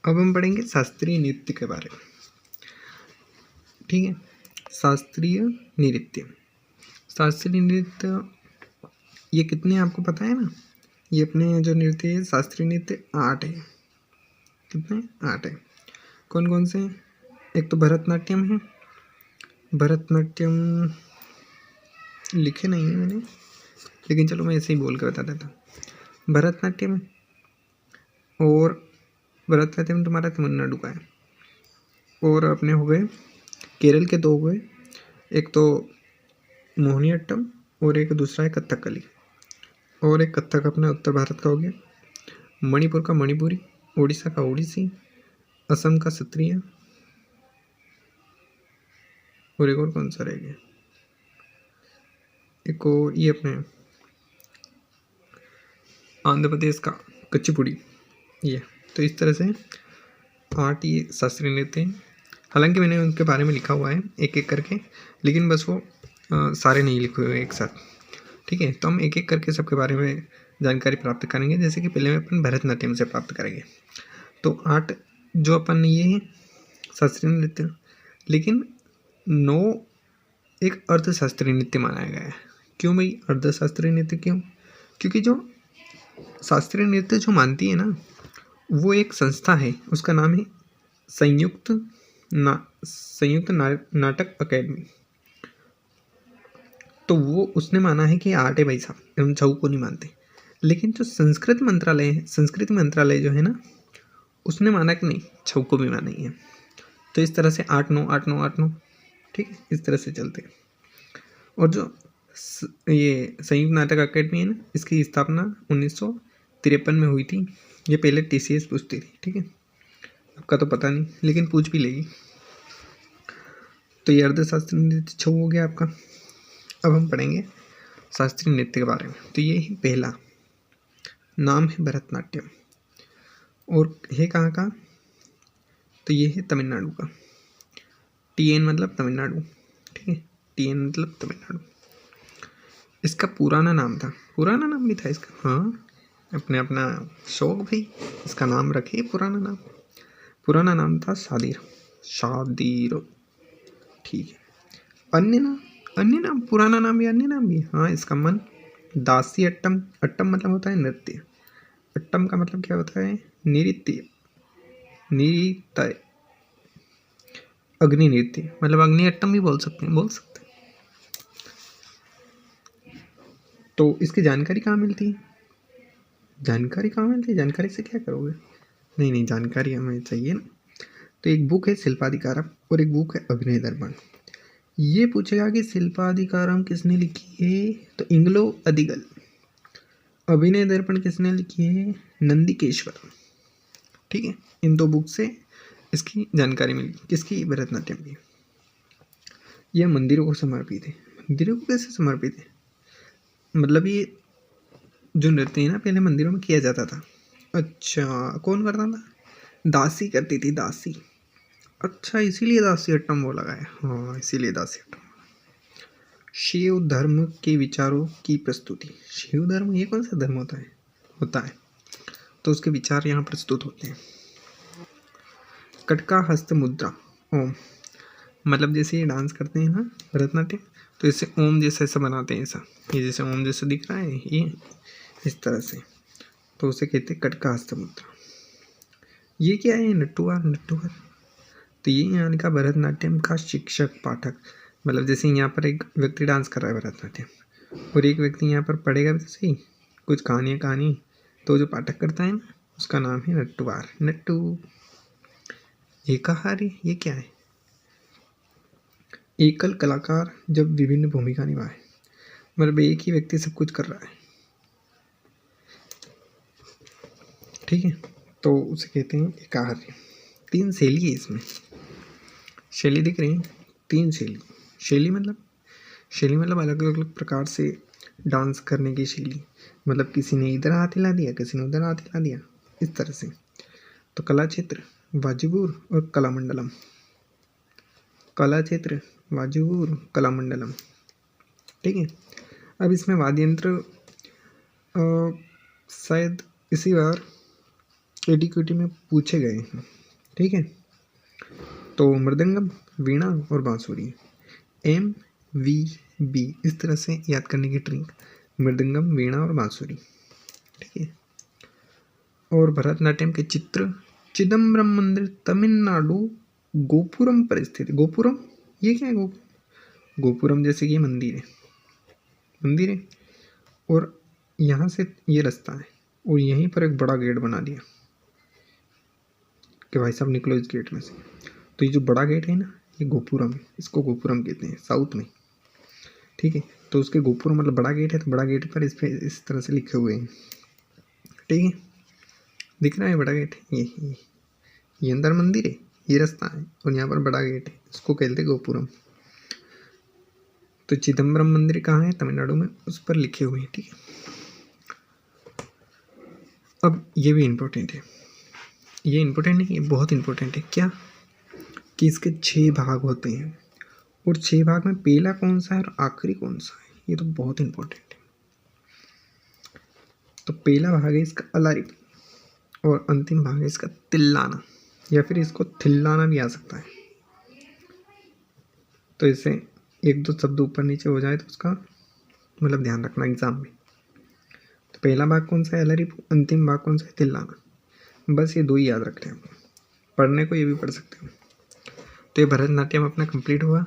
अब हम पढ़ेंगे शास्त्रीय नृत्य के बारे में। ठीक है, शास्त्रीय नृत्य। शास्त्रीय नृत्य ये कितने आपको पता है ना, ये अपने जो नृत्य है शास्त्रीय नृत्य 8 है। कितने? 8 है। कौन कौन से? एक तो भरतनाट्यम है, भरतनाट्यम लिखे नहीं है मैंने, लेकिन चलो मैं ऐसे ही बोल के बता देता हूँ। भरतनाट्यम, और भरतनाट्यम तुम्हारा तमिलनाडु का है, और अपने हो गए केरल के 2 हो गए, एक तो मोहिनीअट्टम और एक दूसरा है कथकली, और एक कथक अपना उत्तर भारत का हो गया, मणिपुर का मणिपुरी, उड़ीसा का ओडिसी, असम का सत्रिय, और एक और कौन सा रह गया, एक और ये अपने आंध्र प्रदेश का कुचिपुड़ी। ये तो इस तरह से 8 ये शास्त्रीय नृत्य हैं। हालांकि मैंने उनके बारे में लिखा हुआ है एक एक करके, लेकिन बस वो सारे नहीं लिखे हुए एक साथ। ठीक है, तो हम एक एक करके सबके बारे में जानकारी प्राप्त करेंगे। जैसे कि पहले में अपन भरतनाट्यम से प्राप्त करेंगे। तो 8 जो अपन ये है शास्त्रीय नृत्य, लेकिन 9 एक अर्थशास्त्रीय नृत्य माना गया है। क्यों भाई अर्थशास्त्रीय नृत्य क्यों? क्योंकि जो शास्त्रीय नृत्य जो मानती है ना, वो एक संस्था है, उसका नाम है संयुक्त नाटक अकेडमी। तो वो उसने माना है कि आर्ट है भाई साहब, हम छऊ को नहीं मानते। लेकिन जो संस्कृति मंत्रालय जो है ना, उसने माना कि नहीं, छऊ को भी माना ही है। तो इस तरह से 8-9 8-9 8-9, ठीक है, इस तरह से चलते हैं। और जो ये संयुक्त नाटक अकेडमी है ना, इसकी स्थापना 1953 में हुई थी। ये पहले TCS पूछती थी, ठीक है, आपका तो पता नहीं, लेकिन पूछ भी लेगी। तो ये अर्थशास्त्रीय नृत्य छऊ हो गया आपका। अब हम पढ़ेंगे शास्त्रीय नृत्य के बारे में। तो ये है पहला, नाम है भरतनाट्यम, और है कहाँ का? तो ये है तमिलनाडु का। TN मतलब तमिलनाडु, ठीक है, TN मतलब तमिलनाडु। इसका पुराना नाम था, पुराना नाम भी था इसका, हाँ, अपने अपना शौक भाई, इसका नाम रखिए पुराना नाम। पुराना नाम था शादीर, ठीक है। अन्य नाम पुराना नाम भी, अन्य नाम भी, हाँ, इसका मन दासी अट्टम। अट्टम मतलब होता है नृत्य, अट्टम का मतलब क्या होता है? नृत्य, नृत्य, अग्नि नृत्य, मतलब अग्नि अट्टम भी बोल सकते हैं। तो इसकी जानकारी कहाँ मिलती है? जानकारी से क्या करोगे? नहीं, जानकारी हमें चाहिए ना। तो एक बुक है शिल्पाधिकारम, और एक बुक है अभिनय दर्पण। ये पूछेगा कि शिल्पाधिकारम किसने लिखी है, तो इंग्लो अधिगल। अभिनय दर्पण किसने लिखी है? नंदिकेश्वर। ठीक है, इन 2 बुक से इसकी जानकारी मिली। किसकी? भरतनाट्यम की। यह मंदिरों को समर्पित है। मंदिरों को कैसे समर्पित है? मतलब ये जो नृत्य है ना, पहले मंदिरों में किया जाता था। अच्छा, कौन करता था? दासी करती थी, दासी। अच्छा, इसीलिए दासी अट्टम बोला गया। हाँ, इसीलिए दासी अट्टम। शिव धर्म के विचारों की प्रस्तुति। शिव धर्म ये कौन सा धर्म होता है, तो उसके विचार यहाँ प्रस्तुत होते हैं। कटका हस्त मुद्रा, ओम, मतलब जैसे ये डांस करते हैं ना भरतनाट्यम, तो इसे ओम जैसा ऐसा बनाते हैं, ऐसा, ये जैसे ओम जैसा दिख रहा है, ये इस तरह से, तो उसे कहते हैं कटका हस्त मुद्रा। ये क्या है? नट्टुवार। तो ये यहाँ का भरतनाट्यम का शिक्षक पाठक, मतलब जैसे यहाँ पर एक व्यक्ति डांस कर रहा है भरतनाट्यम, और एक व्यक्ति यहाँ पर पढ़ेगा भी सही कुछ कहानी, तो जो पाठक करता है ना, उसका नाम है नट्टुवार। नट्टू। एकाहारी, ये क्या है? एकल कलाकार जब विभिन्न भूमिका निभाए, मतलब एक ही व्यक्ति सब कुछ कर रहा है, ठीक है, तो उसे कहते हैं एकाहारी। 3 शैली है इसमें, शैली दिख रही है, 3 शैली मतलब अलग अलग प्रकार से डांस करने की शैली, मतलब किसी ने इधर हाथ हिला दिया, किसी ने उधर हाथ हिला दिया, इस तरह से। तो कला क्षेत्र, वाजिबूर और कलामंडलम। कला क्षेत्र, वाजिबूर, कलामंडलम, ठीक है। अब इसमें वाद्य यंत्र शायद इसी बार एडीक्यूटी में पूछे गए हैं। ठीक है, तो मृदंगम, वीणा और बांसुरी, MVB इस तरह से याद करने की ट्रिक, मृदंगम, वीणा और बांसुरी। ठीक है, और भरतनाट्यम के चित्र, चिदम्बरम मंदिर तमिलनाडु गोपुरम पर स्थित। गोपुरम, ये क्या है? गोपुरम जैसे कि मंदिर है, मंदिर है, और यहाँ से ये रास्ता है और यहीं पर एक बड़ा गेट बना दिया कि भाई साहब निकलो इस गेट में से। तो ये जो बड़ा गेट है ना, ये गोपुरम है, इसको गोपुरम कहते हैं साउथ में। ठीक है, तो उसके गोपुरम मतलब बड़ा गेट है, तो बड़ा गेट पर इस तरह से लिखे हुए हैं। ठीक है, दिख रहा है बड़ा गेट, ये अंदर मंदिर है, ये रास्ता है और यहाँ पर बड़ा गेट है, इसको कहते हैं गोपुरम। तो चिदम्बरम मंदिर कहाँ है? तमिलनाडु में, उस पर लिखे हुए हैं। ठीक है, अब ये भी इम्पोर्टेंट है, ये इम्पोर्टेंट नहीं, ये बहुत इम्पोर्टेंट है। क्या? कि इसके 6 भाग होते हैं और 6 भाग में पहला कौन सा है और आखिरी कौन सा है, ये तो बहुत इम्पोर्टेंट है। तो पहला भाग है इसका अलारिप और अंतिम भाग है इसका तिल्लाना, या फिर इसको थिल्लाना भी आ सकता है। तो इसे 1-2 शब्द ऊपर नीचे हो जाए तो उसका मतलब ध्यान रखना एग्जाम में। तो पहला भाग कौन सा है? अलारिप, अंतिम भाग कौन सा है? तिल्लाना। बस ये 2 ही याद रखते हैं, पढ़ने को ये भी पढ़ सकते हो। तो ये भरतनाट्यम अपना कंप्लीट हुआ।